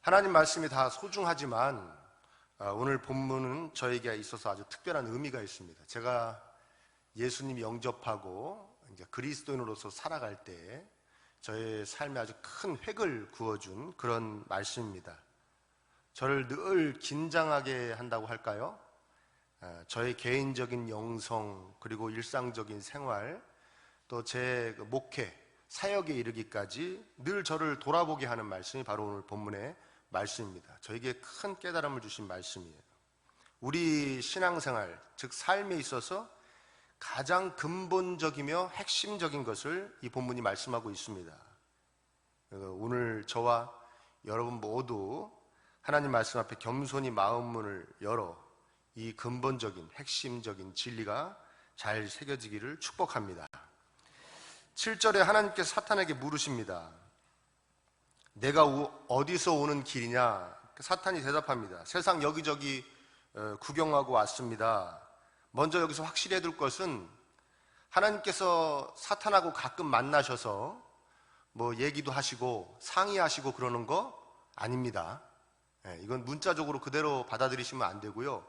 하나님 말씀이 다 소중하지만 오늘 본문은 저에게 있어서 아주 특별한 의미가 있습니다. 제가 예수님 영접하고 이제 그리스도인으로서 살아갈 때 저의 삶에 아주 큰 획을 그어준 그런 말씀입니다. 저를 늘 긴장하게 한다고 할까요? 저의 개인적인 영성 그리고 일상적인 생활 또 제 목회, 사역에 이르기까지 늘 저를 돌아보게 하는 말씀이 바로 오늘 본문의 말씀입니다. 저에게 큰 깨달음을 주신 말씀이에요. 우리 신앙생활, 즉 삶에 있어서 가장 근본적이며 핵심적인 것을 이 본문이 말씀하고 있습니다. 오늘 저와 여러분 모두 하나님 말씀 앞에 겸손히 마음문을 열어 이 근본적인 핵심적인 진리가 잘 새겨지기를 축복합니다. 7절에 하나님께서 사탄에게 물으십니다. 내가 어디서 오는 길이냐? 사탄이 대답합니다. 세상 여기저기 구경하고 왔습니다. 먼저 여기서 확실히 해둘 것은 하나님께서 사탄하고 가끔 만나셔서 뭐 얘기도 하시고 상의하시고 그러는 거 아닙니다. 이건 문자적으로 그대로 받아들이시면 안 되고요.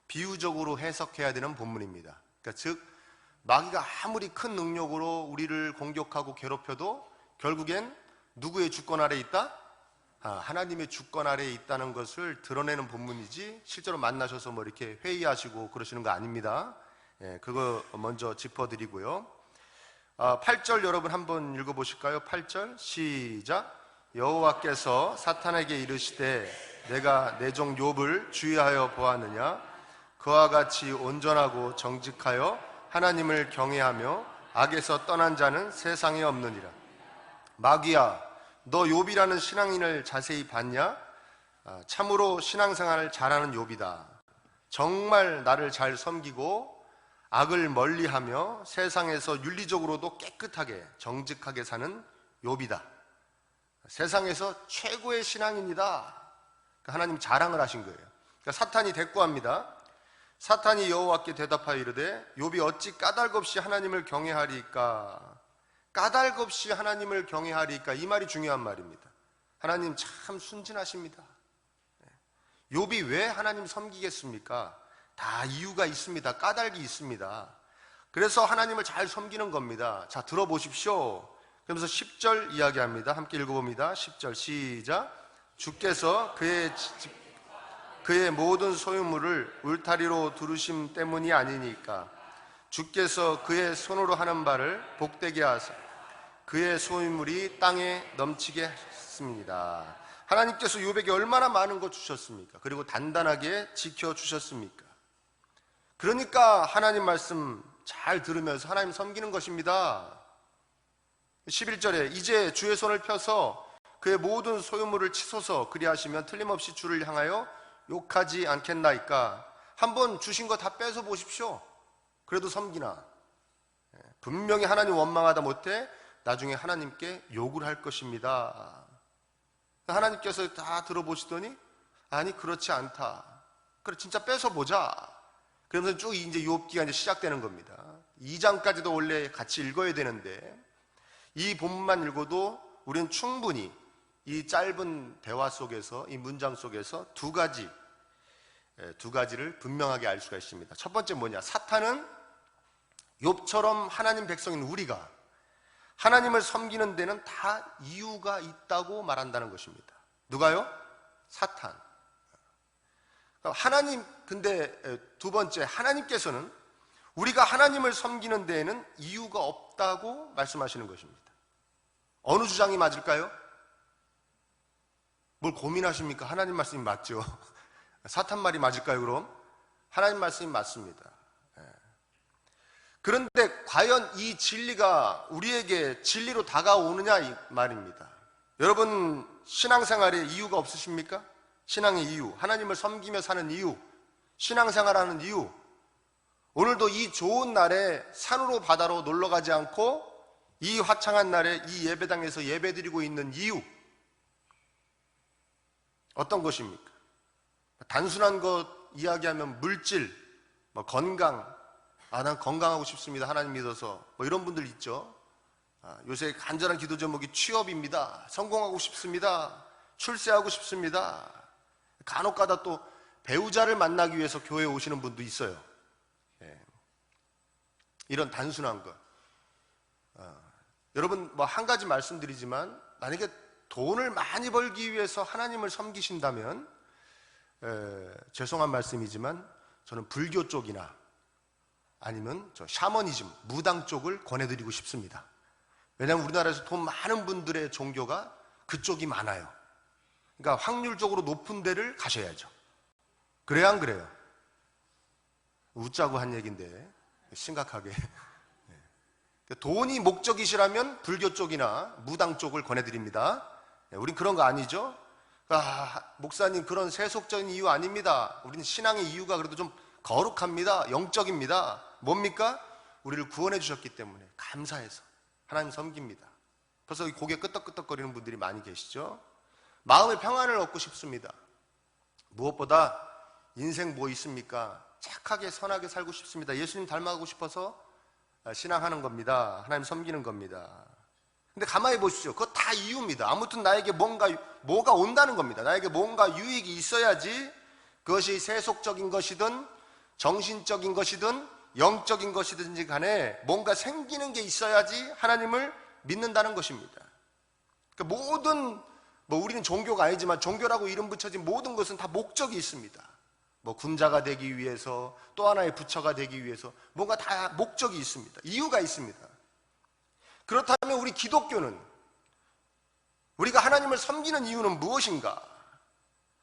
비유적으로 해석해야 되는 본문입니다. 그러니까 즉 마귀가 아무리 큰 능력으로 우리를 공격하고 괴롭혀도 결국엔 누구의 주권 아래에 있다? 하나님의 주권 아래에 있다는 것을 드러내는 본문이지 실제로 만나셔서 뭐 이렇게 회의하시고 그러시는 거 아닙니다. 그거 먼저 짚어드리고요. 8절 여러분 한번 읽어보실까요? 8절 시작. 여호와께서 사탄에게 이르시되 내가 내 종 욥을 주의하여 보았느냐? 그와 같이 온전하고 정직하여 하나님을 경외하며 악에서 떠난 자는 세상에 없느니라. 마귀야, 너 욥이라는 신앙인을 자세히 봤냐? 참으로 신앙생활을 잘하는 욥이다. 정말 나를 잘 섬기고 악을 멀리하며 세상에서 윤리적으로도 깨끗하게 정직하게 사는 욥이다. 세상에서 최고의 신앙인이다. 하나님 자랑을 하신 거예요. 그러니까 사탄이 대꾸합니다. 사탄이 여호와께 대답하여 이르되 욥이 어찌 까닭없이 하나님을 경외하리까? 까닭없이 하나님을 경외하리까? 이 말이 중요한 말입니다. 하나님 참 순진하십니다. 욥이 왜 하나님 섬기겠습니까? 다 이유가 있습니다. 까닭이 있습니다. 그래서 하나님을 잘 섬기는 겁니다. 자, 들어보십시오. 그러면서 10절 이야기합니다. 함께 읽어봅니다. 10절 시작. 주께서 그의 모든 소유물을 울타리로 두르심 때문이 아니니까 주께서 그의 손으로 하는 바를 복되게 하사 그의 소유물이 땅에 넘치게 하셨습니다. 하나님께서 욥에게 얼마나 많은 것 주셨습니까? 그리고 단단하게 지켜주셨습니까? 그러니까 하나님 말씀 잘 들으면서 하나님 섬기는 것입니다. 11절에 이제 주의 손을 펴서 그의 모든 소유물을 치소서 그리하시면 틀림없이 주를 향하여 욕하지 않겠나이까? 한번 주신 거 다 뺏어 보십시오. 그래도 섬기나? 분명히 하나님 원망하다 못해 나중에 하나님께 욕을 할 것입니다. 하나님께서 다 들어보시더니 아니 그렇지 않다. 그래 진짜 뺏어보자. 그러면서 쭉 이제 욥기가 이제 시작되는 겁니다. 2장까지도 원래 같이 읽어야 되는데 이 본문만 읽어도 우리는 충분히 이 짧은 대화 속에서 이 문장 속에서 두 가지를 분명하게 알 수가 있습니다. 첫 번째 뭐냐? 사탄은 욥처럼 하나님 백성인 우리가 하나님을 섬기는 데는 다 이유가 있다고 말한다는 것입니다. 누가요? 사탄. 하나님, 근데 두 번째, 하나님께서는 우리가 하나님을 섬기는 데에는 이유가 없다고 말씀하시는 것입니다. 어느 주장이 맞을까요? 뭘 고민하십니까? 하나님 말씀이 맞죠. 사탄 말이 맞을까요, 그럼? 하나님 말씀이 맞습니다. 그런데 과연 이 진리가 우리에게 진리로 다가오느냐 이 말입니다. 여러분 신앙생활에 이유가 없으십니까? 신앙의 이유, 하나님을 섬기며 사는 이유, 신앙생활하는 이유. 오늘도 이 좋은 날에 산으로 바다로 놀러가지 않고 이 화창한 날에 이 예배당에서 예배드리고 있는 이유 어떤 것입니까? 단순한 것 이야기하면 물질, 건강, 난 건강하고 싶습니다. 하나님 믿어서. 이런 분들 있죠. 요새 간절한 기도 제목이 취업입니다. 성공하고 싶습니다. 출세하고 싶습니다. 간혹가다 또 배우자를 만나기 위해서 교회에 오시는 분도 있어요. 예. 이런 단순한 것. 여러분 뭐 한 가지 말씀드리지만, 만약에 돈을 많이 벌기 위해서 하나님을 섬기신다면 죄송한 말씀이지만 저는 불교 쪽이나 아니면 저 샤머니즘, 무당 쪽을 권해드리고 싶습니다. 왜냐하면 우리나라에서 돈 많은 분들의 종교가 그쪽이 많아요. 그러니까 확률적으로 높은 데를 가셔야죠. 그래야 안 그래요? 웃자고 한 얘기인데 심각하게. 돈이 목적이시라면 불교 쪽이나 무당 쪽을 권해드립니다. 우린 그런 거 아니죠? 목사님 그런 세속적인 이유 아닙니다. 우리는 신앙의 이유가 그래도 좀 거룩합니다. 영적입니다. 뭡니까? 우리를 구원해 주셨기 때문에 감사해서 하나님 섬깁니다. 벌써 고개 끄덕끄덕거리는 분들이 많이 계시죠? 마음의 평안을 얻고 싶습니다. 무엇보다 인생 뭐 있습니까? 착하게 선하게 살고 싶습니다. 예수님 닮아가고 싶어서 신앙하는 겁니다. 하나님 섬기는 겁니다. 근데 가만히 보십시오. 그거 다 이유입니다. 아무튼 나에게 뭐가 온다는 겁니다. 나에게 뭔가 유익이 있어야지, 그것이 세속적인 것이든 정신적인 것이든 영적인 것이든지 간에 뭔가 생기는 게 있어야지 하나님을 믿는다는 것입니다. 그러니까 모든 우리는 종교가 아니지만 종교라고 이름 붙여진 모든 것은 다 목적이 있습니다. 군자가 되기 위해서, 또 하나의 부처가 되기 위해서 뭔가 다 목적이 있습니다. 이유가 있습니다. 그렇다면 우리 기독교는, 우리가 하나님을 섬기는 이유는 무엇인가?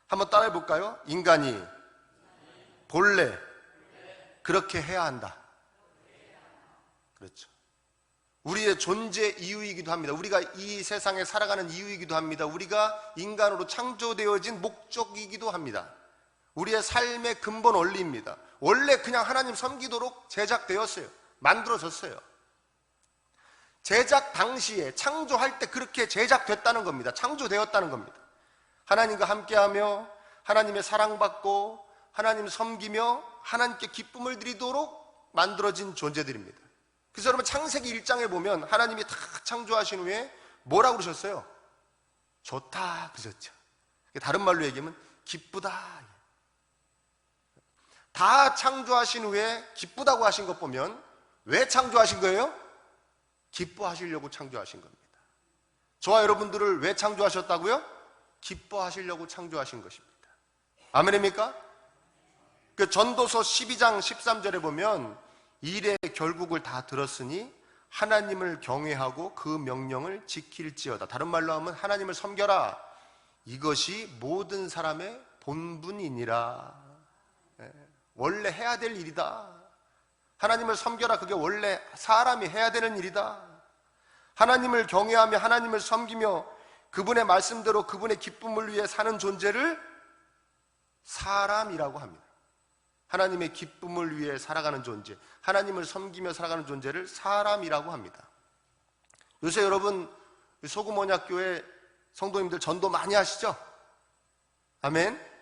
한번 따라해 볼까요? 인간이 본래 그렇게 해야 한다. 그렇죠. 우리의 존재 이유이기도 합니다. 우리가 이 세상에 살아가는 이유이기도 합니다. 우리가 인간으로 창조되어진 목적이기도 합니다. 우리의 삶의 근본 원리입니다. 원래 그냥 하나님 섬기도록 제작되었어요. 만들어졌어요. 제작 당시에, 창조할 때 그렇게 제작됐다는 겁니다. 창조되었다는 겁니다. 하나님과 함께하며 하나님의 사랑받고 하나님 섬기며 하나님께 기쁨을 드리도록 만들어진 존재들입니다. 그래서 여러분 창세기 1장에 보면 하나님이 다 창조하신 후에 뭐라고 그러셨어요? 좋다 그러셨죠. 다른 말로 얘기하면 기쁘다. 다 창조하신 후에 기쁘다고 하신 것 보면 왜 창조하신 거예요? 기뻐하시려고 창조하신 겁니다. 저와 여러분들을 왜 창조하셨다고요? 기뻐하시려고 창조하신 것입니다. 아멘입니까? 그 전도서 12장 13절에 보면 일의 결국을 다 들었으니 하나님을 경외하고 그 명령을 지킬지어다. 다른 말로 하면 하나님을 섬겨라. 이것이 모든 사람의 본분이니라. 원래 해야 될 일이다. 하나님을 섬겨라. 그게 원래 사람이 해야 되는 일이다. 하나님을 경외하며 하나님을 섬기며 그분의 말씀대로 그분의 기쁨을 위해 사는 존재를 사람이라고 합니다. 하나님의 기쁨을 위해 살아가는 존재, 하나님을 섬기며 살아가는 존재를 사람이라고 합니다. 요새 여러분 소금언약교회 성도님들 전도 많이 하시죠? 아멘.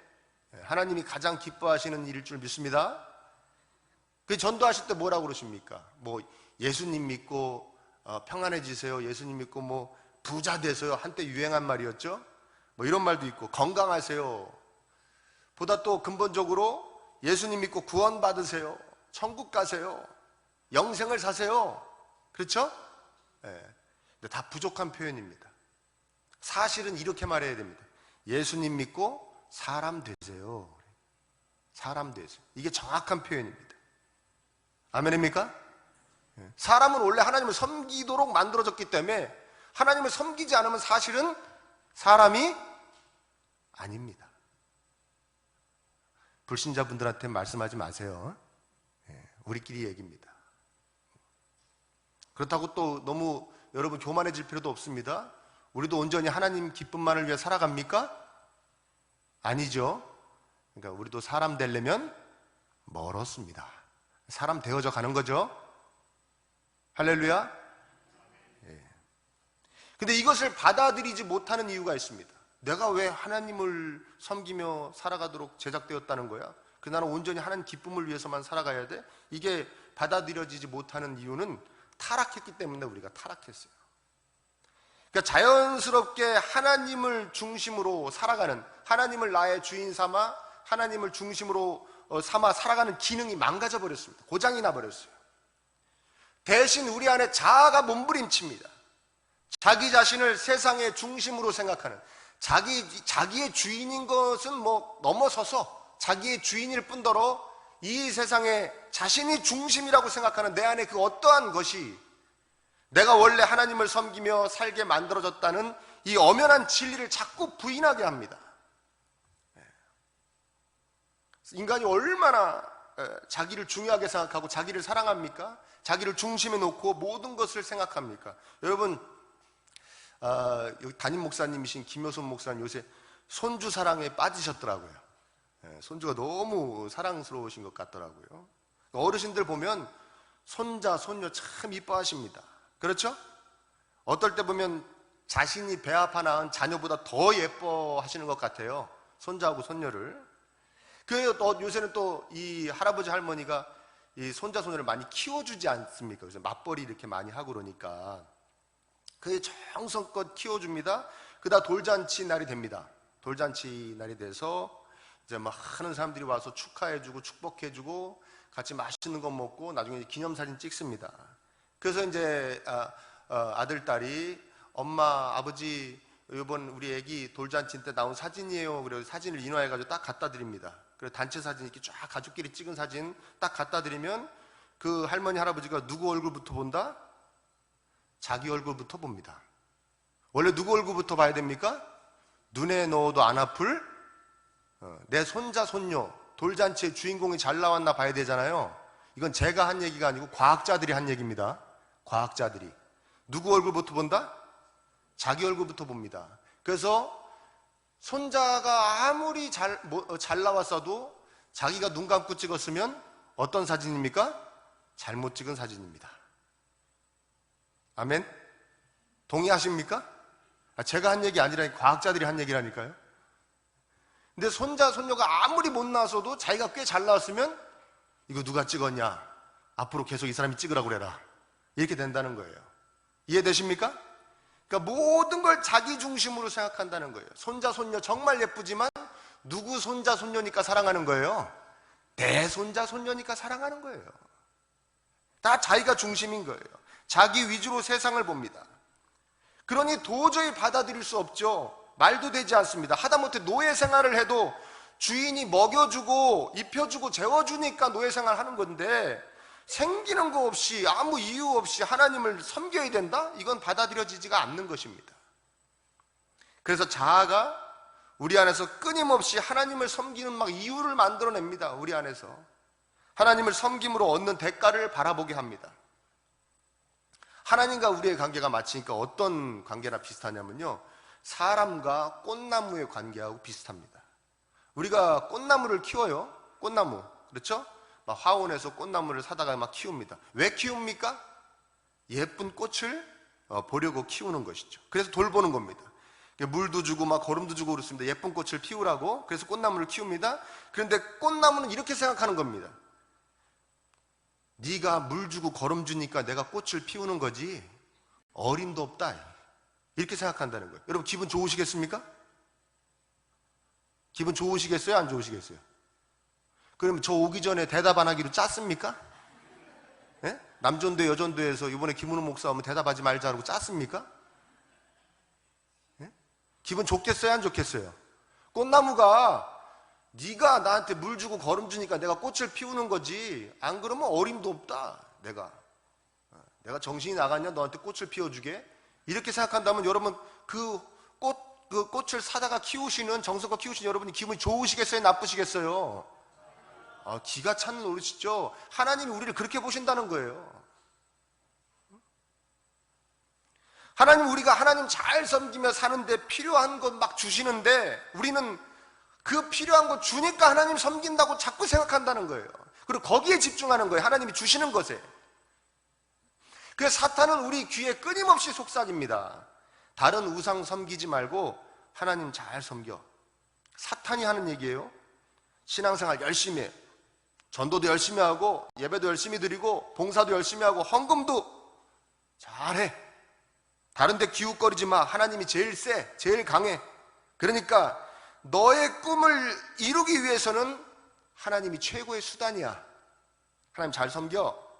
하나님이 가장 기뻐하시는 일일 줄 믿습니다. 그 전도하실 때 뭐라고 그러십니까? 예수님 믿고 평안해지세요. 예수님 믿고 부자 되세요. 한때 유행한 말이었죠. 이런 말도 있고, 건강하세요. 보다 또 근본적으로 예수님 믿고 구원 받으세요. 천국 가세요. 영생을 사세요. 그렇죠? 근데 다 부족한 표현입니다. 사실은 이렇게 말해야 됩니다. 예수님 믿고 사람 되세요. 사람 되세요. 이게 정확한 표현입니다. 아멘입니까? 사람은 원래 하나님을 섬기도록 만들어졌기 때문에 하나님을 섬기지 않으면 사실은 사람이 아닙니다. 불신자분들한테 말씀하지 마세요. 우리끼리 얘기입니다. 그렇다고 또 너무 여러분 교만해질 필요도 없습니다. 우리도 온전히 하나님 기쁨만을 위해 살아갑니까? 아니죠. 그러니까 우리도 사람 되려면 멀었습니다. 사람 되어져 가는 거죠. 할렐루야. 근데 이것을 받아들이지 못하는 이유가 있습니다. 내가 왜 하나님을 섬기며 살아가도록 제작되었다는 거야? 나는 온전히 하나님 기쁨을 위해서만 살아가야 돼? 이게 받아들여지지 못하는 이유는 타락했기 때문에 우리가 타락했어요. 그러니까 자연스럽게 하나님을 중심으로 살아가는, 하나님을 나의 주인 삼아 하나님을 중심으로 삼아 살아가는 기능이 망가져 버렸습니다. 고장이 나 버렸어요. 대신 우리 안에 자아가 몸부림칩니다. 자기 자신을 세상의 중심으로 생각하는, 자기의 주인인 것은 넘어서서 자기의 주인일 뿐더러 이 세상에 자신이 중심이라고 생각하는 내 안에 그 어떠한 것이 내가 원래 하나님을 섬기며 살게 만들어졌다는 이 엄연한 진리를 자꾸 부인하게 합니다. 인간이 얼마나 자기를 중요하게 생각하고 자기를 사랑합니까? 자기를 중심에 놓고 모든 것을 생각합니까? 여러분, 여기 담임 목사님이신 김효선 목사님 요새 손주 사랑에 빠지셨더라고요. 손주가 너무 사랑스러우신 것 같더라고요. 어르신들 보면 손자, 손녀 참 이뻐하십니다. 그렇죠? 어떨 때 보면 자신이 배 아파 낳은 자녀보다 더 예뻐하시는 것 같아요. 손자하고 손녀를. 요새는 또 이 할아버지 할머니가 이 손자 손녀를 많이 키워주지 않습니까? 그래서 맞벌이 이렇게 많이 하고 그러니까 그게 정성껏 키워줍니다. 그러다 돌잔치 날이 됩니다. 돌잔치 날이 돼서 이제 많은 사람들이 와서 축하해주고 축복해주고 같이 맛있는 거 먹고 나중에 기념사진 찍습니다. 그래서 이제 아들, 딸이 엄마, 아버지 이번 우리 애기 돌잔치 때 나온 사진이에요. 그래서 사진을 인화해가지고 딱 갖다 드립니다. 그래서 단체 사진 이렇게 쫙 가족끼리 찍은 사진 딱 갖다 드리면 그 할머니, 할아버지가 누구 얼굴부터 본다? 자기 얼굴부터 봅니다. 원래 누구 얼굴부터 봐야 됩니까? 눈에 넣어도 안 아플 내 손자, 손녀, 돌잔치의 주인공이 잘 나왔나 봐야 되잖아요. 이건 제가 한 얘기가 아니고 과학자들이 한 얘기입니다. 과학자들이. 누구 얼굴부터 본다? 자기 얼굴부터 봅니다. 그래서 손자가 아무리 잘 나왔어도 자기가 눈 감고 찍었으면 어떤 사진입니까? 잘못 찍은 사진입니다. 아멘? 동의하십니까? 제가 한 얘기 아니라 과학자들이 한 얘기라니까요. 근데 손자, 손녀가 아무리 못 나왔어도 자기가 꽤 잘 나왔으면 이거 누가 찍었냐? 앞으로 계속 이 사람이 찍으라고 그래라. 이렇게 된다는 거예요. 이해되십니까? 그러니까 모든 걸 자기 중심으로 생각한다는 거예요. 손자, 손녀 정말 예쁘지만 누구 손자, 손녀니까 사랑하는 거예요? 내 손자, 손녀니까 사랑하는 거예요. 다 자기가 중심인 거예요. 자기 위주로 세상을 봅니다. 그러니 도저히 받아들일 수 없죠. 말도 되지 않습니다. 하다못해 노예 생활을 해도 주인이 먹여주고 입혀주고 재워주니까 노예 생활을 하는 건데 생기는 거 없이 아무 이유 없이 하나님을 섬겨야 된다? 이건 받아들여지지가 않는 것입니다. 그래서 자아가 우리 안에서 끊임없이 하나님을 섬기는 이유를 만들어냅니다. 우리 안에서 하나님을 섬김으로 얻는 대가를 바라보게 합니다. 하나님과 우리의 관계가 마치니까 어떤 관계나 비슷하냐면요, 사람과 꽃나무의 관계하고 비슷합니다. 우리가 꽃나무를 키워요. 꽃나무, 그렇죠? 화원에서 꽃나무를 사다가 키웁니다. 왜 키웁니까? 예쁜 꽃을 보려고 키우는 것이죠. 그래서 돌보는 겁니다. 물도 주고 거름도 주고 그렇습니다. 예쁜 꽃을 피우라고. 그래서 꽃나무를 키웁니다. 그런데 꽃나무는 이렇게 생각하는 겁니다. 네가 물 주고 거름 주니까 내가 꽃을 피우는 거지 어림도 없다, 이렇게 생각한다는 거예요. 여러분, 기분 좋으시겠습니까? 기분 좋으시겠어요? 안 좋으시겠어요? 그럼 저 오기 전에 대답 안 하기로 짰습니까? 예? 남전도 여전도에서 이번에 김은호 목사 오면 대답하지 말자고 짰습니까? 예? 기분 좋겠어요? 안 좋겠어요? 꽃나무가 네가 나한테 물 주고 거름 주니까 내가 꽃을 피우는 거지 안 그러면 어림도 없다, 내가 정신이 나갔냐 너한테 꽃을 피워주게, 이렇게 생각한다면 여러분 그 꽃을 사다가 키우시는, 정성껏 키우시는 여러분이 기분이 좋으시겠어요? 나쁘시겠어요? 기가 차는 노릇이죠. 하나님이 우리를 그렇게 보신다는 거예요. 하나님, 우리가 하나님 잘 섬기며 사는데 필요한 것 주시는데 우리는 그 필요한 거 주니까 하나님 섬긴다고 자꾸 생각한다는 거예요. 그리고 거기에 집중하는 거예요. 하나님이 주시는 것에. 그래서 사탄은 우리 귀에 끊임없이 속삭입니다. 다른 우상 섬기지 말고 하나님 잘 섬겨. 사탄이 하는 얘기예요. 신앙생활 열심히 해. 전도도 열심히 하고 예배도 열심히 드리고 봉사도 열심히 하고 헌금도 잘해. 다른 데 기웃거리지 마. 하나님이 제일 세, 제일 강해. 그러니까 너의 꿈을 이루기 위해서는 하나님이 최고의 수단이야. 하나님 잘 섬겨.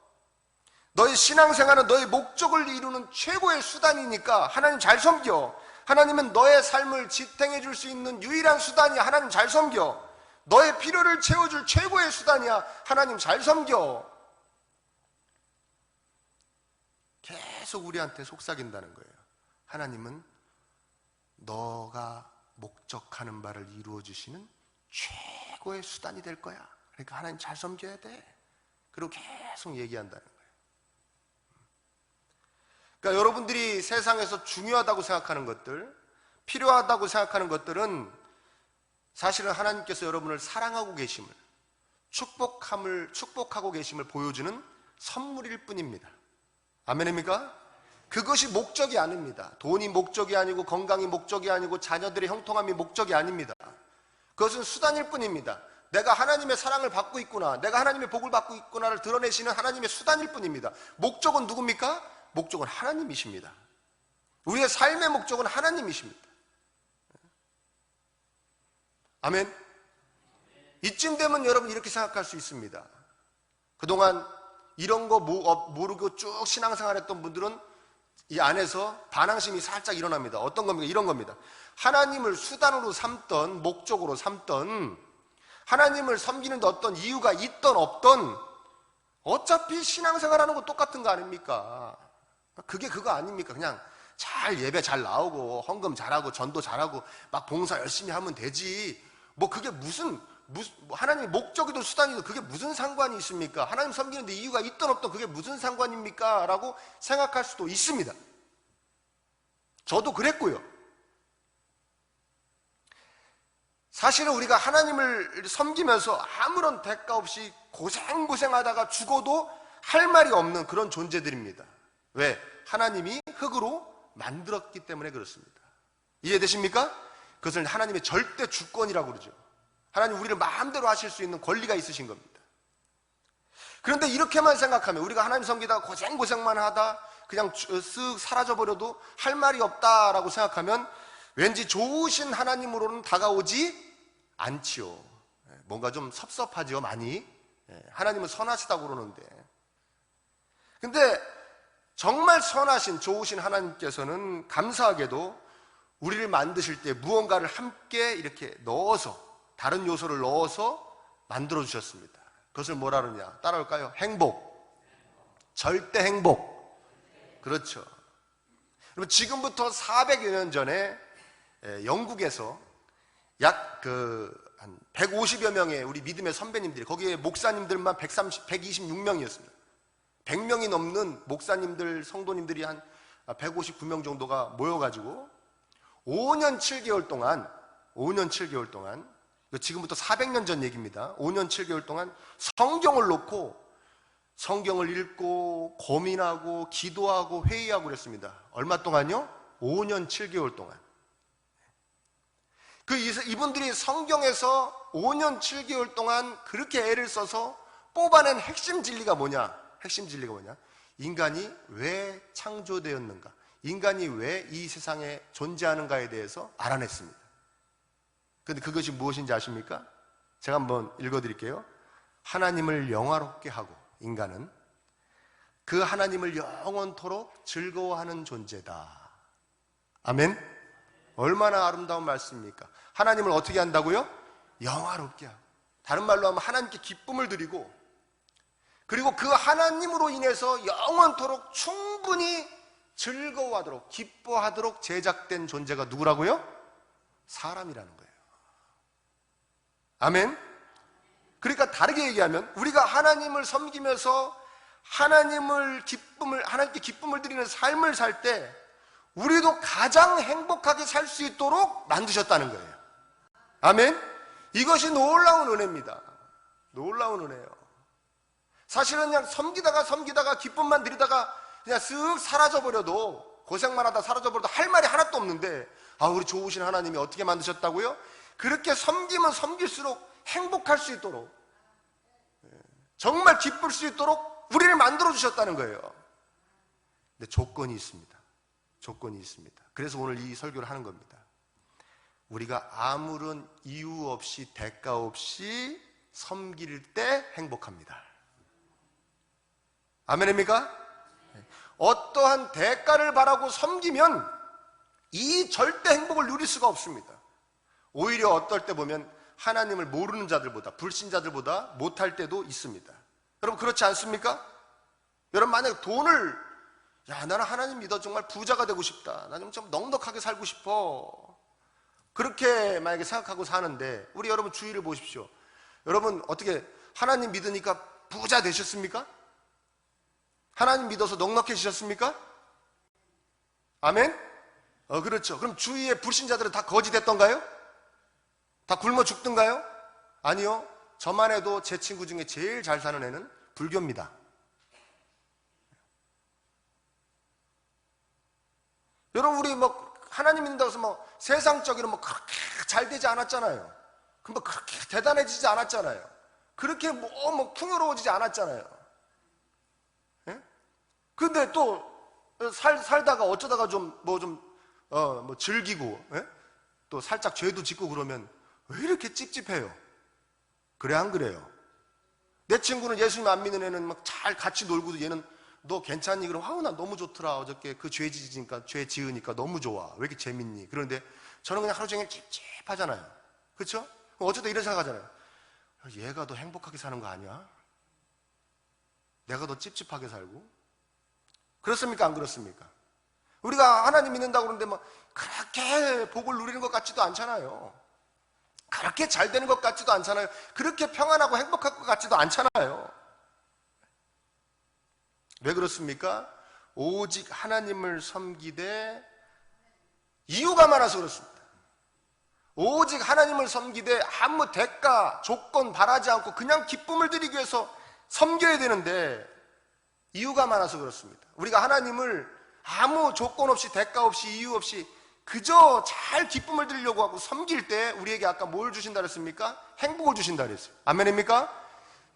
너의 신앙생활은 너의 목적을 이루는 최고의 수단이니까 하나님 잘 섬겨. 하나님은 너의 삶을 지탱해 줄 수 있는 유일한 수단이야. 하나님 잘 섬겨. 너의 필요를 채워줄 최고의 수단이야. 하나님 잘 섬겨. 계속 우리한테 속삭인다는 거예요. 하나님은 너가 목적하는 바를 이루어 주시는 최고의 수단이 될 거야. 그러니까 하나님 잘 섬겨야 돼. 그리고 계속 얘기한다는 거예요. 그러니까 여러분들이 세상에서 중요하다고 생각하는 것들, 필요하다고 생각하는 것들은 사실은 하나님께서 여러분을 사랑하고 계심을, 축복하고 계심을 보여주는 선물일 뿐입니다. 아멘입니까? 그것이 목적이 아닙니다. 돈이 목적이 아니고 건강이 목적이 아니고 자녀들의 형통함이 목적이 아닙니다. 그것은 수단일 뿐입니다. 내가 하나님의 사랑을 받고 있구나, 내가 하나님의 복을 받고 있구나를 드러내시는 하나님의 수단일 뿐입니다. 목적은 누굽니까? 목적은 하나님이십니다. 우리의 삶의 목적은 하나님이십니다. 아멘. 이쯤 되면 여러분 이렇게 생각할 수 있습니다. 그동안 이런 거 모르고 쭉 신앙생활했던 분들은 이 안에서 반항심이 살짝 일어납니다. 어떤 겁니까? 이런 겁니다. 하나님을 수단으로 삼던, 목적으로 삼던, 하나님을 섬기는 데 어떤 이유가 있던 없던 어차피 신앙생활하는 거 똑같은 거 아닙니까? 그게 그거 아닙니까? 그냥 잘 예배 잘 나오고 헌금 잘하고 전도 잘하고 막 봉사 열심히 하면 되지. 뭐 그게 무슨 하나님의 목적이든 수단이든 그게 무슨 상관이 있습니까? 하나님 섬기는데 이유가 있든 없든 그게 무슨 상관입니까? 라고 생각할 수도 있습니다. 저도 그랬고요. 사실은 우리가 하나님을 섬기면서 아무런 대가 없이 고생하다가 죽어도 할 말이 없는 그런 존재들입니다. 왜? 하나님이 흙으로 만들었기 때문에 그렇습니다. 이해되십니까? 그것을 하나님의 절대 주권이라고 그러죠. 하나님 우리를 마음대로 하실 수 있는 권리가 있으신 겁니다. 그런데 이렇게만 생각하면, 우리가 하나님 섬기다가 고생만 하다 그냥 쓱 사라져버려도 할 말이 없다라고 생각하면 왠지 좋으신 하나님으로는 다가오지 않지요. 뭔가 좀 섭섭하죠, 많이. 하나님은 선하시다고 그러는데. 근데 정말 선하신 좋으신 하나님께서는 감사하게도 우리를 만드실 때 무언가를 함께 이렇게 넣어서, 다른 요소를 넣어서 만들어 주셨습니다. 그것을 뭐라 그러냐? 따라올까요? 행복. 절대 행복. 그렇죠. 그럼 지금부터 400여 년 전에 영국에서 약 한 150여 명의 우리 믿음의 선배님들이, 거기에 목사님들만 126명이었습니다. 100명이 넘는 목사님들, 성도님들이 한 159명 정도가 모여가지고 5년 7개월 동안, 지금부터 400년 전 얘기입니다. 5년 7개월 동안 성경을 놓고 성경을 읽고 고민하고 기도하고 회의하고 그랬습니다. 얼마 동안요? 5년 7개월 동안. 이분들이 성경에서 5년 7개월 동안 그렇게 애를 써서 뽑아낸 핵심 진리가 뭐냐? 인간이 왜 창조되었는가? 인간이 왜 이 세상에 존재하는가에 대해서 알아냈습니다. 그런데 그것이 무엇인지 아십니까? 제가 한번 읽어드릴게요. 하나님을 영화롭게 하고, 인간은 그 하나님을 영원토록 즐거워하는 존재다. 아멘? 얼마나 아름다운 말씀입니까? 하나님을 어떻게 한다고요? 영화롭게 하고, 다른 말로 하면 하나님께 기쁨을 드리고, 그리고 그 하나님으로 인해서 영원토록 충분히 즐거워하도록, 기뻐하도록 제작된 존재가 누구라고요? 사람이라는 거예요. 아멘? 그러니까 다르게 얘기하면, 우리가 하나님을 섬기면서 하나님께 기쁨을 드리는 삶을 살 때 우리도 가장 행복하게 살 수 있도록 만드셨다는 거예요. 아멘? 이것이 놀라운 은혜입니다. 놀라운 은혜예요. 사실은 그냥 섬기다가 기쁨만 드리다가 그냥 쓱 사라져버려도, 고생만 하다 사라져버려도 할 말이 하나도 없는데, 우리 좋으신 하나님이 어떻게 만드셨다고요? 그렇게 섬기면 섬길수록 행복할 수 있도록, 정말 기쁠 수 있도록 우리를 만들어 주셨다는 거예요. 근데 조건이 있습니다. 조건이 있습니다. 그래서 오늘 이 설교를 하는 겁니다. 우리가 아무런 이유 없이 대가 없이 섬길 때 행복합니다. 아멘입니까? 어떠한 대가를 바라고 섬기면 이 절대 행복을 누릴 수가 없습니다. 오히려 어떨 때 보면 하나님을 모르는 자들보다, 불신자들보다 못할 때도 있습니다. 여러분 그렇지 않습니까? 여러분 만약에 돈을, 나는 하나님 믿어 정말 부자가 되고 싶다, 나 좀 넉넉하게 살고 싶어, 그렇게 만약에 생각하고 사는데, 우리 여러분 주위를 보십시오. 여러분 어떻게 하나님 믿으니까 부자 되셨습니까? 하나님 믿어서 넉넉해지셨습니까? 아멘? 그렇죠. 그럼 주위의 불신자들은 다 거지 됐던가요? 다 굶어 죽던가요? 아니요. 저만 해도 제 친구 중에 제일 잘 사는 애는 불교입니다. 여러분 우리 하나님 믿는다고 해서 세상적으로 그렇게 잘 되지 않았잖아요. 그렇게 대단해지지 않았잖아요. 그렇게 풍요로워지지 않았잖아요. 예? 근데 또 살다가 어쩌다가 즐기고, 예? 또 살짝 죄도 짓고 그러면 왜 이렇게 찝찝해요? 그래 안 그래요? 내 친구는 예수님 안 믿는 애는 잘 같이 놀고도 얘는 너 괜찮니? 그럼 나 너무 좋더라. 어저께 그 죄 지으니까 너무 좋아. 왜 이렇게 재밌니? 그런데 저는 그냥 하루 종일 찝찝하잖아요. 그렇죠? 어쩌다 이런 생각하잖아요. 얘가 더 행복하게 사는 거 아니야? 내가 더 찝찝하게 살고? 그렇습니까? 안 그렇습니까? 우리가 하나님 믿는다고 그러는데 그렇게 복을 누리는 것 같지도 않잖아요. 그렇게 잘 되는 것 같지도 않잖아요. 그렇게 평안하고 행복할 것 같지도 않잖아요. 왜 그렇습니까? 오직 하나님을 섬기되, 이유가 많아서 그렇습니다. 오직 하나님을 섬기되 아무 대가, 조건 바라지 않고 그냥 기쁨을 드리기 위해서 섬겨야 되는데, 이유가 많아서 그렇습니다. 우리가 하나님을 아무 조건 없이, 대가 없이, 이유 없이 그저 잘 기쁨을 드리려고 하고 섬길 때 우리에게 아까 뭘 주신다 그랬습니까? 행복을 주신다 그랬어요. 아멘입니까?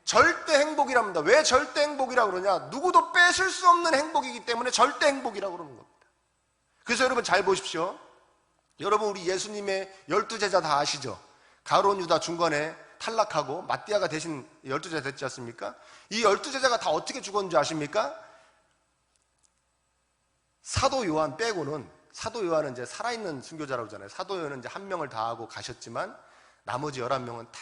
절대 행복이랍니다. 왜 절대 행복이라고 그러냐? 누구도 뺏을 수 없는 행복이기 때문에 절대 행복이라고 그러는 겁니다. 그래서 여러분 잘 보십시오. 여러분 우리 예수님의 12제자 다 아시죠? 가룟 유다 중간에 탈락하고 마띠아가 대신 12제자 됐지 않습니까? 이 12제자가 다 어떻게 죽었는지 아십니까? 사도 요한 빼고는, 사도 요한은 이제 살아있는 순교자라고 하잖아요. 사도 요한은 이제 한 명을 다 하고 가셨지만 나머지 11명은 다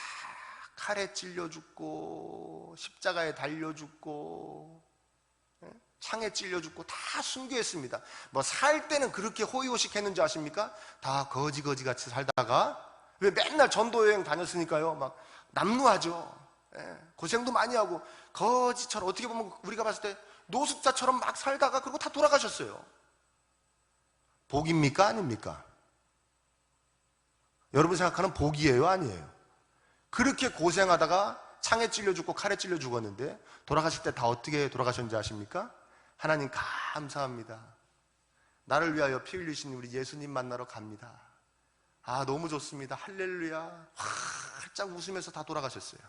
칼에 찔려 죽고 십자가에 달려 죽고 창에 찔려 죽고 다 순교했습니다. 살 때는 그렇게 호의호식했는지 아십니까? 다 거지같이 살다가, 왜 맨날 전도 여행 다녔으니까요. 남루하죠. 고생도 많이 하고 거지처럼, 어떻게 보면 우리가 봤을 때 노숙자처럼 막 살다가 그리고 다 돌아가셨어요. 복입니까? 아닙니까? 여러분 생각하는 복이에요? 아니에요? 그렇게 고생하다가 창에 찔려 죽고 칼에 찔려 죽었는데 돌아가실 때 다 어떻게 돌아가셨는지 아십니까? 하나님 감사합니다. 나를 위하여 피 흘리신 우리 예수님 만나러 갑니다. 너무 좋습니다. 할렐루야. 활짝 웃으면서 다 돌아가셨어요.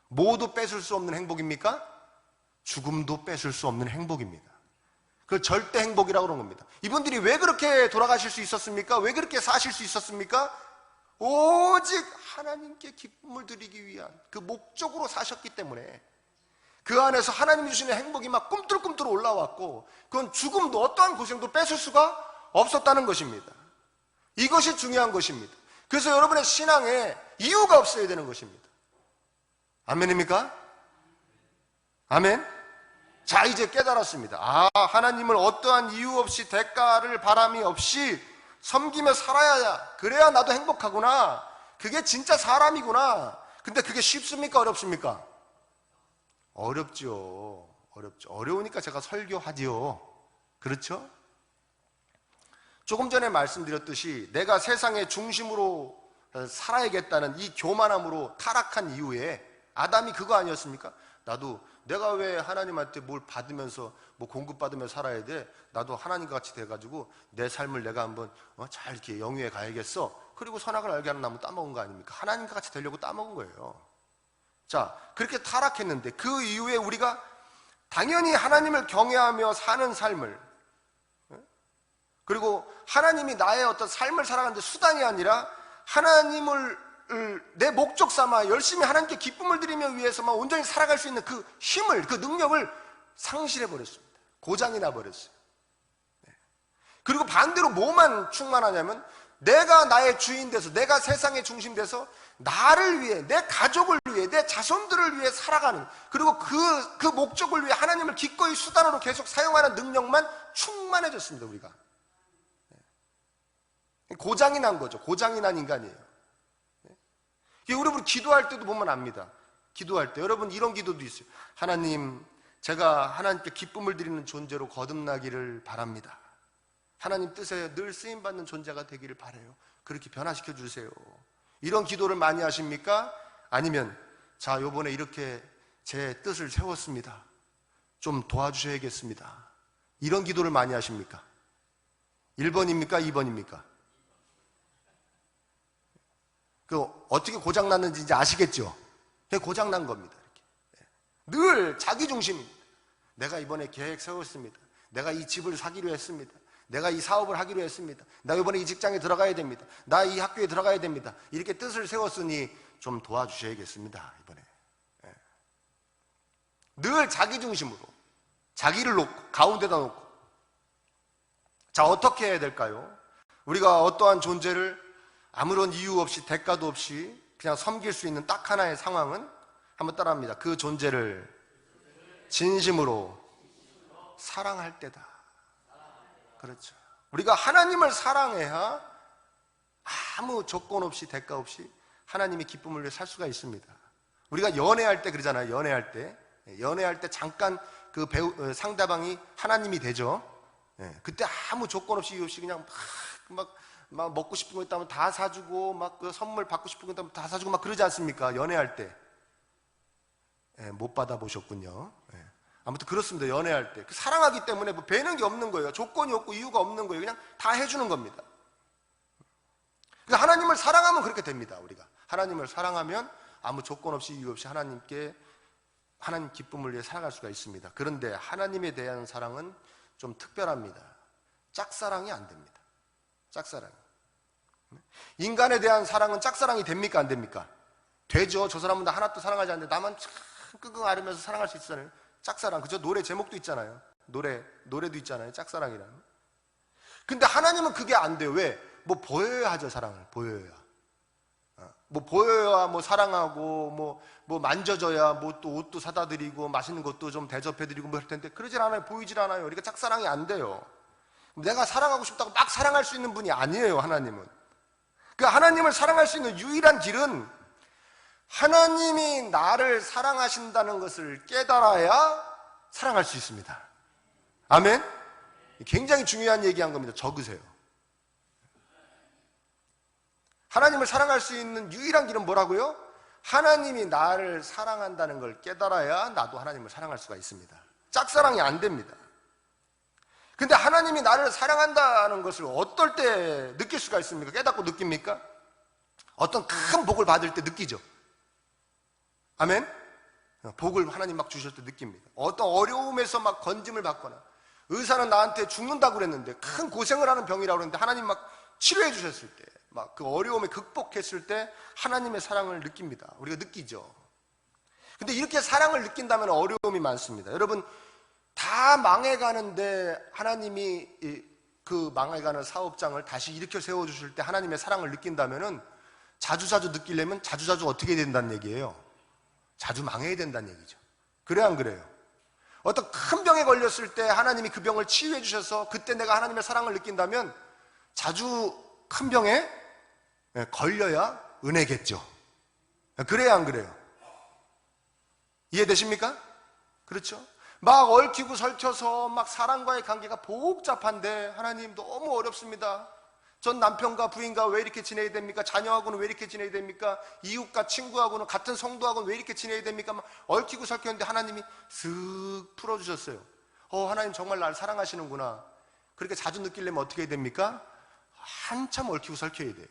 모두 뺏을 수 없는 행복입니까? 죽음도 뺏을 수 없는 행복입니다. 그 절대 행복이라고 그런 겁니다. 이분들이 왜 그렇게 돌아가실 수 있었습니까? 왜 그렇게 사실 수 있었습니까? 오직 하나님께 기쁨을 드리기 위한 그 목적으로 사셨기 때문에 그 안에서 하나님이 주시는 행복이 막 꿈틀꿈틀 올라왔고, 그건 죽음도 어떠한 고생도 뺏을 수가 없었다는 것입니다. 이것이 중요한 것입니다. 그래서 여러분의 신앙에 이유가 없어야 되는 것입니다. 아멘입니까? 아멘? 자, 이제 깨달았습니다. 하나님을 어떠한 이유 없이 대가를 바람이 없이 섬기며 살아야, 그래야 나도 행복하구나. 그게 진짜 사람이구나. 근데 그게 쉽습니까? 어렵습니까? 어렵죠. 어려우니까 제가 설교하지요. 그렇죠? 조금 전에 말씀드렸듯이 내가 세상의 중심으로 살아야겠다는 이 교만함으로 타락한 이후에 아담이 그거 아니었습니까? 나도 내가 왜 하나님한테 뭘 받으면서 공급받으면서 살아야 돼? 나도 하나님과 같이 돼가지고 내 삶을 내가 한번 잘 이렇게 영위해 가야겠어. 그리고 선악을 알게 하는 나무 따먹은 거 아닙니까? 하나님과 같이 되려고 따먹은 거예요. 자, 그렇게 타락했는데 그 이후에 우리가 당연히 하나님을 경외하며 사는 삶을, 그리고 하나님이 나의 어떤 삶을 살아가는데 수단이 아니라 하나님을 내 목적 삼아 열심히 하나님께 기쁨을 드리며 위해서만 온전히 살아갈 수 있는 그 힘을, 그 능력을 상실해 버렸습니다. 고장이 나 버렸어요. 그리고 반대로 뭐만 충만하냐면 내가 나의 주인 돼서, 내가 세상의 중심 돼서 나를 위해, 내 가족을 위해, 내 자손들을 위해 살아가는, 그리고 그 목적을 위해 하나님을 기꺼이 수단으로 계속 사용하는 능력만 충만해졌습니다. 우리가 고장이 난 거죠. 고장이 난 인간이에요. 여러분 기도할 때도 보면 압니다. 기도할 때 여러분 이런 기도도 있어요. 하나님, 제가 하나님께 기쁨을 드리는 존재로 거듭나기를 바랍니다. 하나님 뜻에 늘 쓰임받는 존재가 되기를 바라요. 그렇게 변화시켜 주세요. 이런 기도를 많이 하십니까? 아니면 자, 요번에 이렇게 제 뜻을 세웠습니다. 좀 도와주셔야겠습니다. 이런 기도를 많이 하십니까? 1번입니까? 2번입니까? 그 어떻게 고장났는지 이제 아시겠죠? 고장난 겁니다. 이렇게. 늘 자기 중심입니다. 내가 이번에 계획 세웠습니다. 내가 이 집을 사기로 했습니다. 내가 이 사업을 하기로 했습니다. 나 이번에 이 직장에 들어가야 됩니다. 나 이 학교에 들어가야 됩니다. 이렇게 뜻을 세웠으니 좀 도와주셔야겠습니다. 이번에. 늘 자기 중심으로 자기를 놓고 가운데다 놓고. 자, 어떻게 해야 될까요? 우리가 어떠한 존재를 아무런 이유 없이 대가도 없이 그냥 섬길 수 있는 딱 하나의 상황은, 한번 따라합니다. 그 존재를 진심으로 사랑할 때다. 그렇죠. 우리가 하나님을 사랑해야 아무 조건 없이 대가 없이 하나님의 기쁨을 위해 살 수가 있습니다. 우리가 연애할 때 그러잖아요. 연애할 때 잠깐 그 상대방이 하나님이 되죠. 그때 아무 조건 없이 이유 없이 그냥 막 먹고 싶은 거 있다면 다 사주고, 막 그 선물 받고 싶은 거 있다면 다 사주고 막 그러지 않습니까? 연애할 때. 못 받아보셨군요. 아무튼 그렇습니다. 연애할 때. 사랑하기 때문에 뭐 배는 게 없는 거예요. 조건이 없고 이유가 없는 거예요. 그냥 다 해주는 겁니다. 그러니까 하나님을 사랑하면 그렇게 됩니다. 우리가 하나님을 사랑하면 아무 조건 없이 이유 없이 하나님께, 하나님 기쁨을 위해 살아갈 수가 있습니다. 그런데 하나님에 대한 사랑은 좀 특별합니다. 짝사랑이 안 됩니다. 짝사랑. 인간에 대한 사랑은 짝사랑이 됩니까? 안 됩니까? 되죠. 저 사람은 나 하나도 사랑하지 않는데 나만 참 끙끙 앓으면서 사랑할 수 있잖아요. 짝사랑. 그죠? 노래 제목도 있잖아요. 노래도 있잖아요. 짝사랑이라는. 근데 하나님은 그게 안 돼요. 왜? 뭐 보여야 하죠. 사랑을 보여야. 뭐 보여야 뭐 사랑하고 뭐 만져줘야 뭐 또 옷도 사다 드리고 맛있는 것도 좀 대접해 드리고 뭐 할 텐데 그러질 않아요. 보이질 않아요. 그러니까 짝사랑이 안 돼요. 내가 사랑하고 싶다고 막 사랑할 수 있는 분이 아니에요. 하나님은. 그 하나님을 사랑할 수 있는 유일한 길은 하나님이 나를 사랑하신다는 것을 깨달아야 사랑할 수 있습니다. 아멘? 굉장히 중요한 얘기한 겁니다. 적으세요. 하나님을 사랑할 수 있는 유일한 길은 뭐라고요? 하나님이 나를 사랑한다는 걸 깨달아야 나도 하나님을 사랑할 수가 있습니다. 짝사랑이 안 됩니다. 근데 하나님이 나를 사랑한다는 것을 어떨 때 느낄 수가 있습니까? 깨닫고 느낍니까? 어떤 큰 복을 받을 때 느끼죠. 아멘? 복을 하나님 막 주실 때 느낍니다. 어떤 어려움에서 막 건짐을 받거나, 의사는 나한테 죽는다고 그랬는데 큰 고생을 하는 병이라고 그랬는데 하나님 막 치료해 주셨을 때, 막 그 어려움에 극복했을 때 하나님의 사랑을 느낍니다. 우리가 느끼죠. 근데 이렇게 사랑을 느낀다면 어려움이 많습니다. 여러분, 다 망해가는데 하나님이 그 망해가는 사업장을 다시 일으켜 세워주실 때 하나님의 사랑을 느낀다면은 자주자주 느끼려면 자주자주 어떻게 된다는 얘기예요? 자주 망해야 된다는 얘기죠. 그래야 안 그래요? 어떤 큰 병에 걸렸을 때 하나님이 그 병을 치유해 주셔서 그때 내가 하나님의 사랑을 느낀다면 자주 큰 병에 걸려야 은혜겠죠. 그래야 안 그래요? 이해되십니까? 그렇죠? 막 얽히고 설켜서 막 사람과의 관계가 복잡한데 하나님 너무 어렵습니다. 전 남편과 부인과 왜 이렇게 지내야 됩니까? 자녀하고는 왜 이렇게 지내야 됩니까? 이웃과 친구하고는, 같은 성도하고는 왜 이렇게 지내야 됩니까? 막 얽히고 설켰는데 하나님이 슥 풀어주셨어요. 하나님 정말 날 사랑하시는구나. 그렇게 자주 느끼려면 어떻게 해야 됩니까? 한참 얽히고 설켜야 돼요.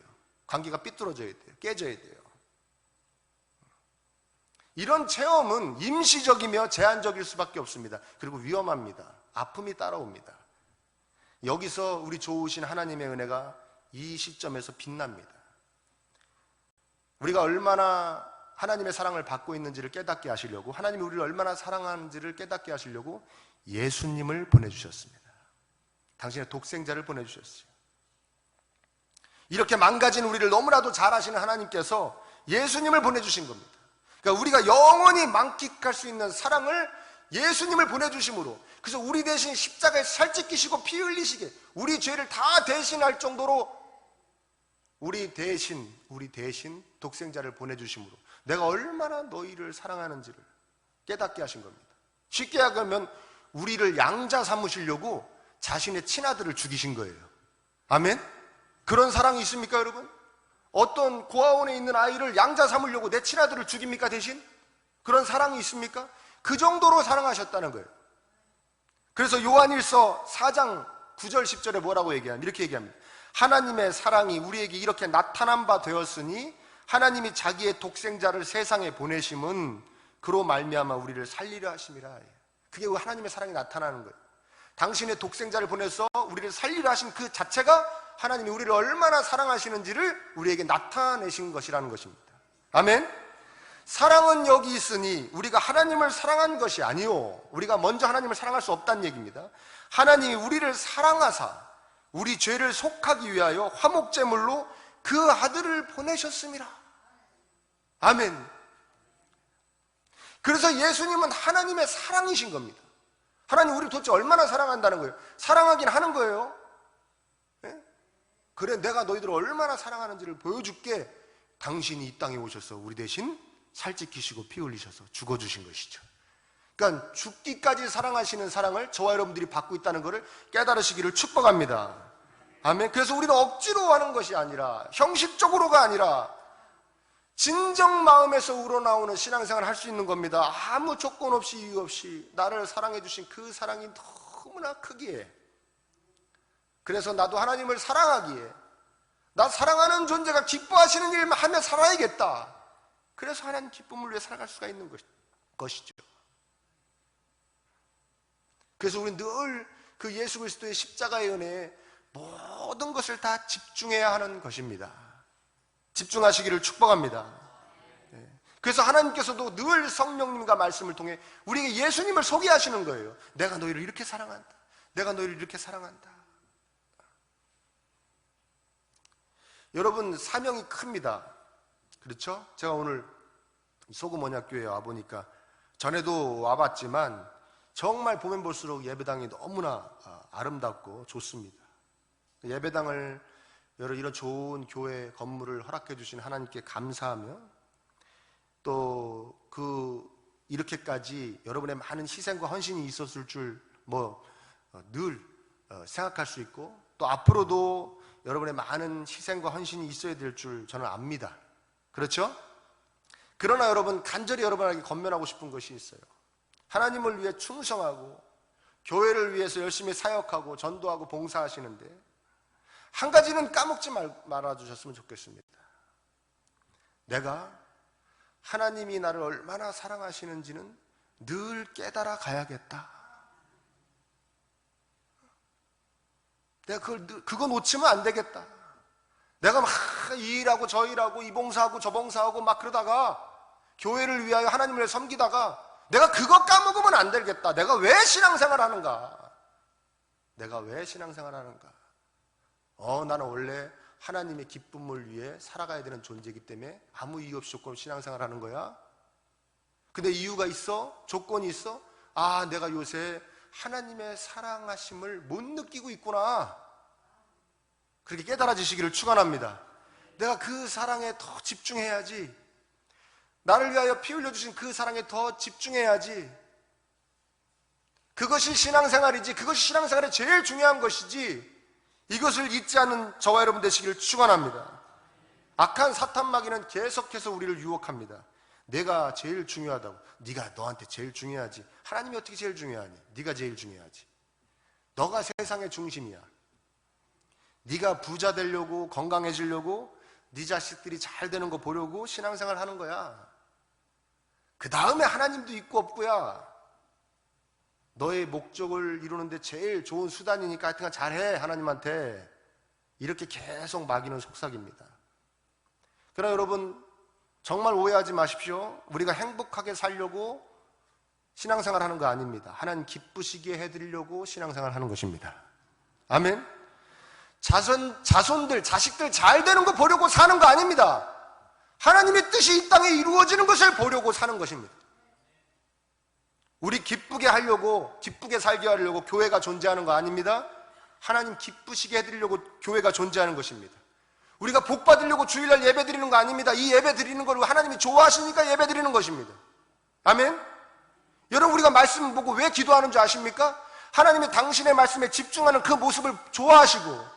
관계가 삐뚤어져야 돼요. 깨져야 돼요. 이런 체험은 임시적이며 제한적일 수밖에 없습니다. 그리고 위험합니다. 아픔이 따라옵니다. 여기서 우리 좋으신 하나님의 은혜가 이 시점에서 빛납니다. 우리가 얼마나 하나님의 사랑을 받고 있는지를 깨닫게 하시려고, 하나님이 우리를 얼마나 사랑하는지를 깨닫게 하시려고 예수님을 보내주셨습니다. 당신의 독생자를 보내주셨어요. 이렇게 망가진 우리를 너무나도 잘 아시는 하나님께서 예수님을 보내주신 겁니다. 그러니까 우리가 영원히 만끽할 수 있는 사랑을 예수님을 보내주심으로, 그래서 우리 대신 십자가에 살찌끼시고 피 흘리시게 우리 죄를 다 대신할 정도로 우리 대신 독생자를 보내주심으로 내가 얼마나 너희를 사랑하는지를 깨닫게 하신 겁니다. 쉽게 얘기하면 우리를 양자 삼으시려고 자신의 친아들을 죽이신 거예요. 아멘? 그런 사랑이 있습니까, 여러분? 어떤 고아원에 있는 아이를 양자 삼으려고 내 친아들을 죽입니까, 대신? 그런 사랑이 있습니까? 그 정도로 사랑하셨다는 거예요. 그래서 요한일서 4장 9절 10절에 뭐라고 얘기합니까? 이렇게 얘기합니다. 하나님의 사랑이 우리에게 이렇게 나타난 바 되었으니 하나님이 자기의 독생자를 세상에 보내심은 그로 말미암아 우리를 살리려 하심이라. 그게 하나님의 사랑이 나타나는 거예요. 당신의 독생자를 보내서 우리를 살리려 하신 그 자체가 하나님이 우리를 얼마나 사랑하시는지를 우리에게 나타내신 것이라는 것입니다. 아멘? 사랑은 여기 있으니 우리가 하나님을 사랑한 것이 아니요, 우리가 먼저 하나님을 사랑할 수 없다는 얘기입니다. 하나님이 우리를 사랑하사 우리 죄를 속하기 위하여 화목제물로 그 아들을 보내셨습니다. 아멘. 그래서 예수님은 하나님의 사랑이신 겁니다. 하나님 우리를 도대체 얼마나 사랑한다는 거예요? 사랑하긴 하는 거예요. 네? 그래, 내가 너희들을 얼마나 사랑하는지를 보여줄게. 당신이 이 땅에 오셔서 우리 대신 살찌키시고 피 흘리셔서 죽어주신 것이죠. 그러니까 죽기까지 사랑하시는 사랑을 저와 여러분들이 받고 있다는 것을 깨달으시기를 축복합니다. 아멘. 그래서 우리는 억지로 하는 것이 아니라, 형식적으로가 아니라 진정 마음에서 우러나오는 신앙생활을 할 수 있는 겁니다. 아무 조건 없이 이유 없이 나를 사랑해 주신 그 사랑이 너무나 크기에, 그래서 나도 하나님을 사랑하기에, 나 사랑하는 존재가 기뻐하시는 일만 하며 살아야겠다. 그래서 하나님 기쁨을 위해 살아갈 수가 있는 것이죠. 그래서 우리는 늘 그 예수 그리스도의 십자가의 은혜에 모든 것을 다 집중해야 하는 것입니다. 집중하시기를 축복합니다. 그래서 하나님께서도 늘 성령님과 말씀을 통해 우리에게 예수님을 소개하시는 거예요. 내가 너희를 이렇게 사랑한다. 내가 너희를 이렇게 사랑한다. 여러분, 사명이 큽니다. 그렇죠? 제가 오늘 소금 언약교회에 와보니까, 전에도 와봤지만 정말 보면 볼수록 예배당이 너무나 아름답고 좋습니다. 예배당을, 이런 좋은 교회 건물을 허락해 주신 하나님께 감사하며, 또 이렇게까지 여러분의 많은 희생과 헌신이 있었을 줄 늘 생각할 수 있고, 또 앞으로도 여러분의 많은 희생과 헌신이 있어야 될 줄 저는 압니다. 그렇죠? 그러나 여러분, 간절히 여러분에게 권면하고 싶은 것이 있어요. 하나님을 위해 충성하고 교회를 위해서 열심히 사역하고 전도하고 봉사하시는데 한 가지는 까먹지 말아주셨으면 좋겠습니다. 내가 하나님이 나를 얼마나 사랑하시는지는 늘 깨달아 가야겠다. 내가 그거 놓치면 안 되겠다. 내가 막 이 일하고 저 일하고 이 봉사하고 저 봉사하고 막 그러다가 교회를 위하여 하나님을 섬기다가 내가 그거 까먹으면 안 되겠다. 내가 왜 신앙생활 하는가? 내가 왜 신앙생활 하는가? 나는 원래 하나님의 기쁨을 위해 살아가야 되는 존재이기 때문에 아무 이유 없이 조건 신앙생활 하는 거야. 근데 이유가 있어? 조건이 있어? 내가 요새 하나님의 사랑하심을 못 느끼고 있구나. 그렇게 깨달아지시기를 축원합니다. 내가 그 사랑에 더 집중해야지. 나를 위하여 피 흘려주신 그 사랑에 더 집중해야지. 그것이 신앙생활이지. 그것이 신앙생활의 제일 중요한 것이지. 이것을 잊지 않는 저와 여러분 되시기를 축원합니다. 악한 사탄마귀는 계속해서 우리를 유혹합니다. 내가 제일 중요하다고. 네가 너한테 제일 중요하지. 하나님이 어떻게 제일 중요하니? 네가 제일 중요하지. 너가 세상의 중심이야. 네가 부자 되려고, 건강해지려고, 네 자식들이 잘 되는 거 보려고 신앙생활 하는 거야. 그 다음에 하나님도 있고 없고야. 너의 목적을 이루는데 제일 좋은 수단이니까 하여튼간 잘해, 하나님한테. 이렇게 계속 막이는 속삭입니다. 그러나 여러분, 정말 오해하지 마십시오. 우리가 행복하게 살려고 신앙생활 하는 거 아닙니다. 하나님 기쁘시게 해드리려고 신앙생활 하는 것입니다. 아멘. 자손들, 자식들 잘 되는 거 보려고 사는 거 아닙니다. 하나님의 뜻이 이 땅에 이루어지는 것을 보려고 사는 것입니다. 우리 기쁘게 하려고, 기쁘게 살게 하려고 교회가 존재하는 거 아닙니다. 하나님 기쁘시게 해드리려고 교회가 존재하는 것입니다. 우리가 복 받으려고 주일날 예배 드리는 거 아닙니다. 이 예배 드리는 걸 하나님이 좋아하시니까 예배 드리는 것입니다. 아멘. 여러분, 우리가 말씀 보고 왜 기도하는 줄 아십니까? 하나님이 당신의 말씀에 집중하는 그 모습을 좋아하시고,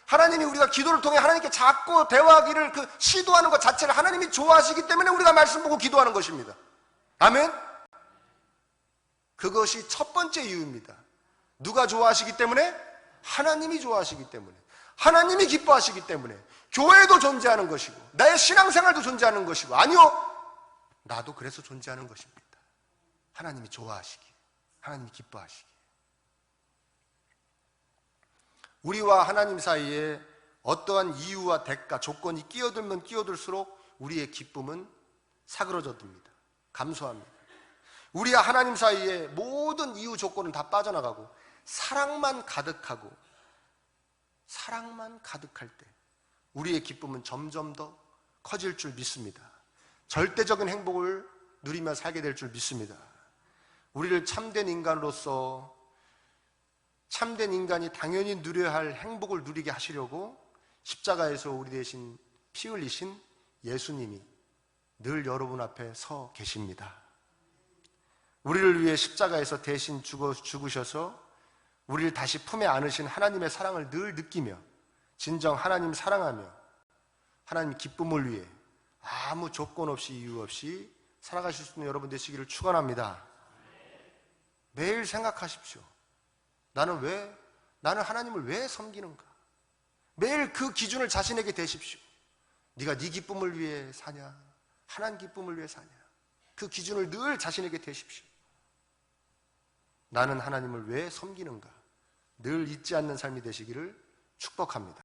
하나님이 우리가 기도를 통해 하나님께 자꾸 대화하기를 시도하는 것 자체를 하나님이 좋아하시기 때문에 우리가 말씀 보고 기도하는 것입니다. 아멘. 그것이 첫 번째 이유입니다. 누가 좋아하시기 때문에? 하나님이 좋아하시기 때문에, 하나님이 기뻐하시기 때문에 교회도 존재하는 것이고 나의 신앙생활도 존재하는 것이고, 아니요, 나도 그래서 존재하는 것입니다. 하나님이 좋아하시기, 하나님이 기뻐하시기. 우리와 하나님 사이에 어떠한 이유와 대가, 조건이 끼어들면 끼어들수록 우리의 기쁨은 사그러져듭니다. 감소합니다. 우리와 하나님 사이에 모든 이유 조건은 다 빠져나가고 사랑만 가득하고, 사랑만 가득할 때 우리의 기쁨은 점점 더 커질 줄 믿습니다. 절대적인 행복을 누리며 살게 될 줄 믿습니다. 우리를 참된 인간으로서, 참된 인간이 당연히 누려야 할 행복을 누리게 하시려고 십자가에서 우리 대신 피 흘리신 예수님이 늘 여러분 앞에 서 계십니다. 우리를 위해 십자가에서 대신 죽으셔서 우리를 다시 품에 안으신 하나님의 사랑을 늘 느끼며 진정 하나님 사랑하며 하나님 기쁨을 위해 아무 조건 없이 이유 없이 살아가실 수 있는 여러분 되시기를 축원합니다. 매일 생각하십시오. 나는 하나님을 왜 섬기는가? 매일 그 기준을 자신에게 대십시오. 네가 네 기쁨을 위해 사냐? 하나님 기쁨을 위해 사냐? 그 기준을 늘 자신에게 대십시오. 나는 하나님을 왜 섬기는가? 늘 잊지 않는 삶이 되시기를 축복합니다.